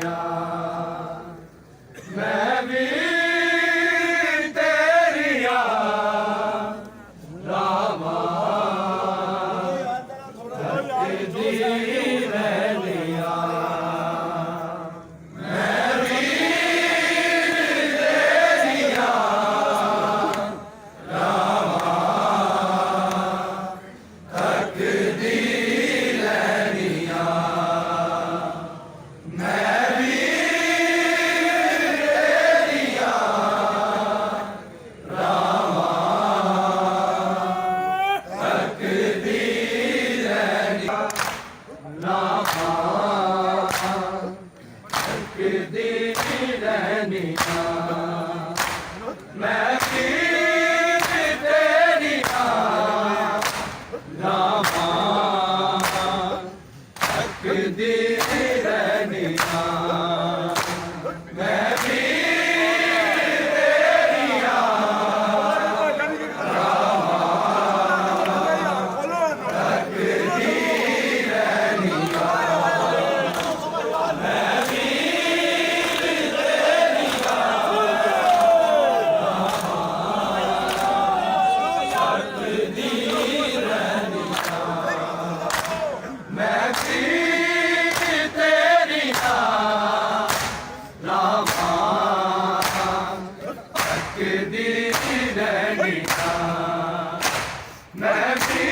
ਰਹਿਣਿਆ ਮੈਂ ਵੀ ਤੇਰੀਆਂ ਰਾਵਾਂ ਤੱਕਦੀ ਰਹਿਣਿਆ ਮੈਂ ਵੀ ਤੇਰੀਆਂ ਰਾਵਾਂ ਤੱਕਦੀ ਰਹਿਣਿਆ ਮੈਂ ਵੀ ਤੇਰੀਆਂ ਰਾਵਾਂ ਤੱਕਦੀ ਰਹਿਣਿਆ ਰਾਵਾਂ ਤੱਕਦੀ ਰਹਿਣਿਆ ਮੈਂ ਵੀ ਤੇਰੀਆਂ ਰਾਵਾਂ ਤੱਕਦੀ ਰਹਿਣਿਆ ਮੈਂ ਵੀ ਤੇਰੀਆਂ ਮੈਂ ਵੀ ਤੇਰੀਆਂ ਰਾਵਾਂ ਤੱਕਦੀ ਰਹਿਣਿਆ ਮੈਂ ਵੀ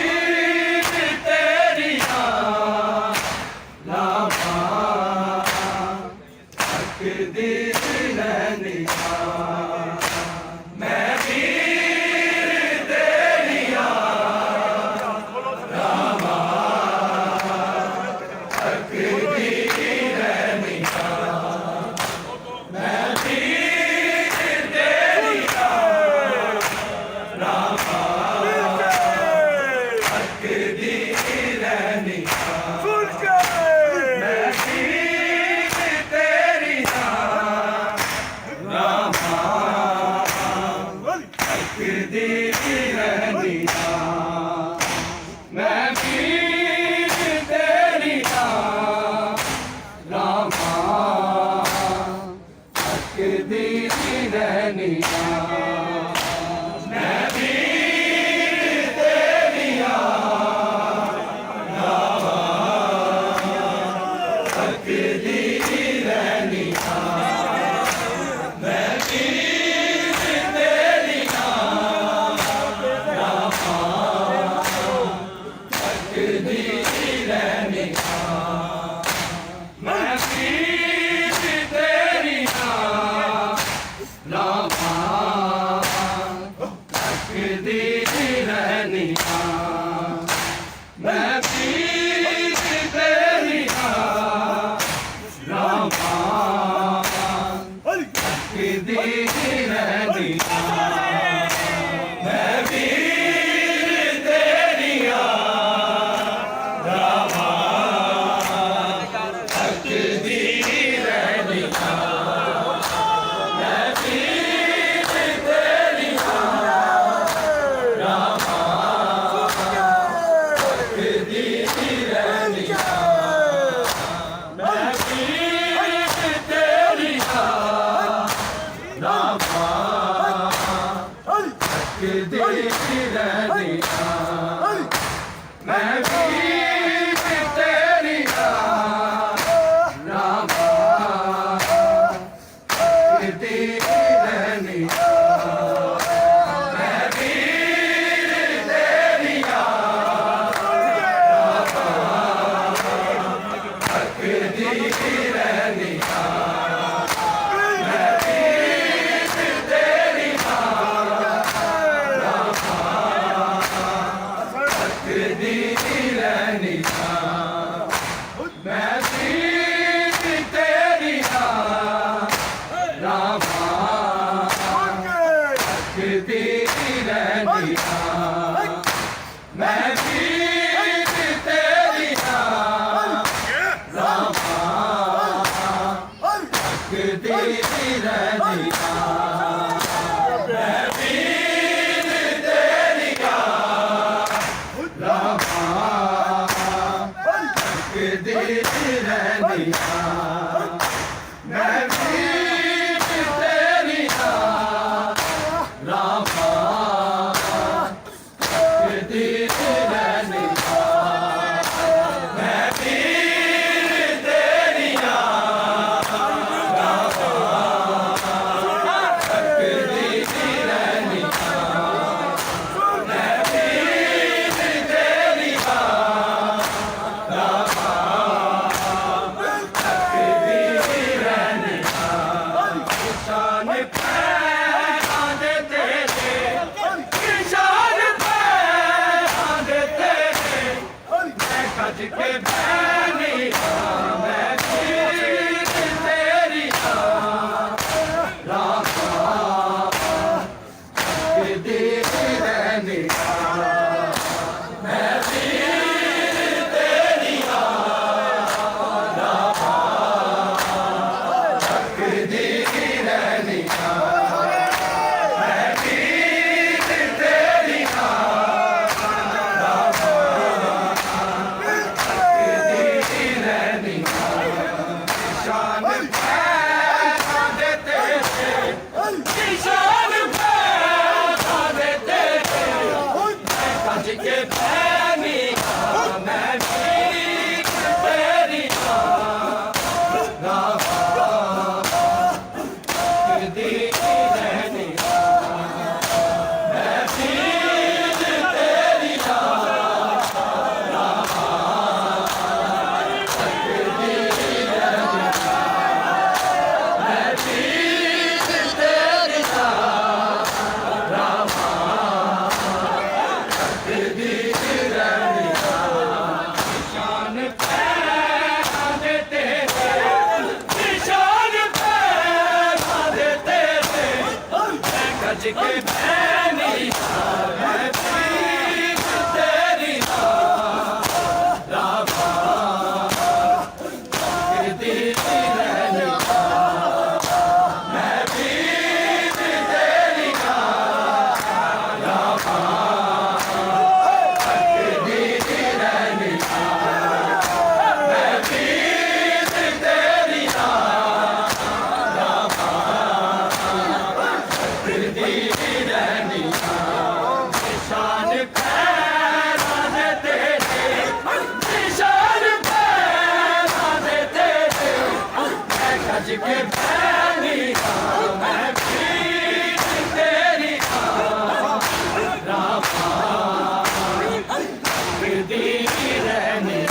ਤੇਰੀਆਂ ਰਾਵਾਂ ਤੱਕਦੀ ਰਹਿਣਿਆ ਮੈਂ ਵੀ ਤੇਰੀਆਂ ਤੱਕਦੀ ਰਹਿਣਿਆ ਮੈਂ ਵੀ ਤੇਰੀਆਂ ਰਾਵਾਂ ਤੱਕਦੀ ਰਹਿਣਿਆ ਮੈਂ ਵੀ ਤੇਰੀਆਂ ਰਾਵਾਂ ਤੱਕਦੀ ਰਹਿਣਿਆ ਮੈਂ ਵੀ ਤੇਰੀਆਂ ਰਾਵਾਂ ਤੱਕਦੀ ਰਹਿਣਿਆ ਮੈਂ ਵੀ ਤੇਰੀਆਂ ਰਾਵਾਂ ਤੱਕਦੀ ਰਹਿਣਿਆ ਮੈਂ ਵੀ ਤੇਰੀਆਂ ਰਾਵਾਂ ਤੱਕਦੀ ਰਹਿਣਿਆ ਮੈਂ ਵੀ ਤੇਰੀਆਂ ਰਾਵਾਂ ਤੱਕਦੀ ਰਹਿਣਿਆ ਮੈਂ ਵੀ ਤੇਰੀਆਂ ਰਾਵਾਂ ਤੱਕਦੀ ਰਹਿਣਿਆ ਮੈਂ ਵੀ ਤੇਰੀਆਂ ਰਾਵਾਂ ਤੱਕਦੀ ਰਹਿਣਿਆ ਮੈਂ ਵੀ ਤੇਰੀਆਂ ਰਾਵਾਂ ਤੱਕਦੀ ਰਹਿਣਿਆ ਮੈਂ ਵੀ ਤੇਰੀਆਂ ਰਾਵਾਂ ਤੱਕਦੀ ਰਹਿਣਿਆ ਮੈਂ ਵੀ ਤੇਰੀਆਂ ਰਾਵਾਂ ਤੱਕਦੀ ਰਹਿਣਿਆ ਮੈਂ ਵੀ ਤੇਰੀਆਂ ਰਾਵਾਂ ਤੱਕਦੀ ਰਹਿਣਿਆ ਮੈਂ ਵੀ ਤੇਰੀਆਂ ਰਾਵਾਂ ਤੱਕਦੀ ਰਹਿਣਿਆ ਮੈਂ ਵੀ ਤੇਰੀਆਂ ਰਾਵਾਂ ਤੱਕਦੀ ਰਹਿਣਿਆ ਮੈਂ ਵੀ ਤੇਰੀਆਂ ਰਾਵਾਂ ਤੱਕਦੀ ਰਹਿਣਿਆ ਮੈਂ ਵੀ ਤੇਰੀਆਂ ਰਾਵਾਂ ਤੱਕਦੀ ਰਹਿਣਿਆ पैरों दे तेरे निशान पैरों दे तेरे मैं कज के पैनी मैं भी तेरी दी रहनी मैं भी तेरी निशान पैरों दे तेरे निशान पैरों दे तेरे मैं कज के पैनी मैं भी तेरी दी रहनी मैं भी तेरी निशान पैरों दे तेरे निशान पैरों दे तेरे मैं कज के पैनी मैं भी तेरी दी रहनी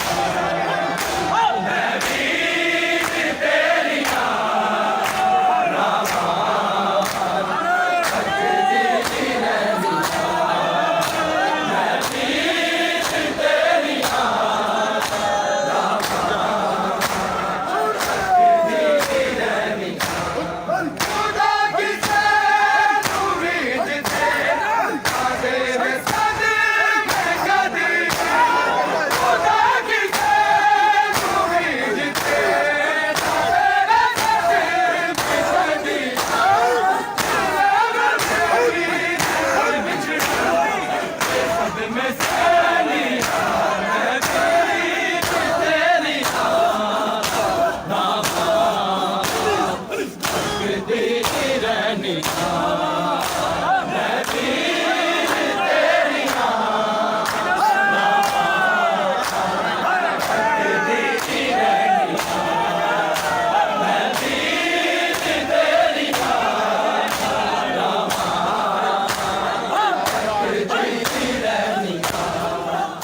मैं भी तेरी खुदा की सैन उम्मीद से तेरे सदके कदी खुदा की सैन उम्मीद से तेरे सदके कदी सब में सैनी मैं तेरी दी रहनी मैं भी तेरी दी रहनी मैं भी तेरी दी रहनी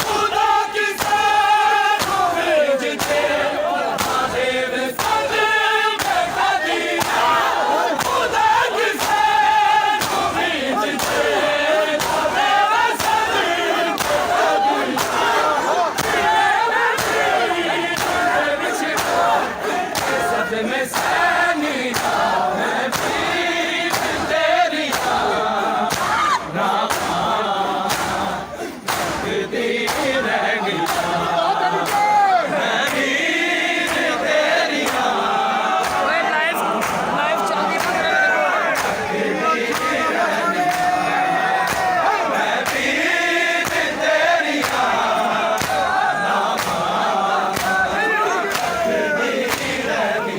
खुदा की सैन उम्मीद से महादेव सदके कदी खुदा की सैन उम्मीद से महादेव सदके कदी सब में सैनी मैं भी तेरी दी रहनी मैं भी तेरी लाइव चल रही है। मैं भी तेरी दी रहनी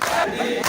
तेरी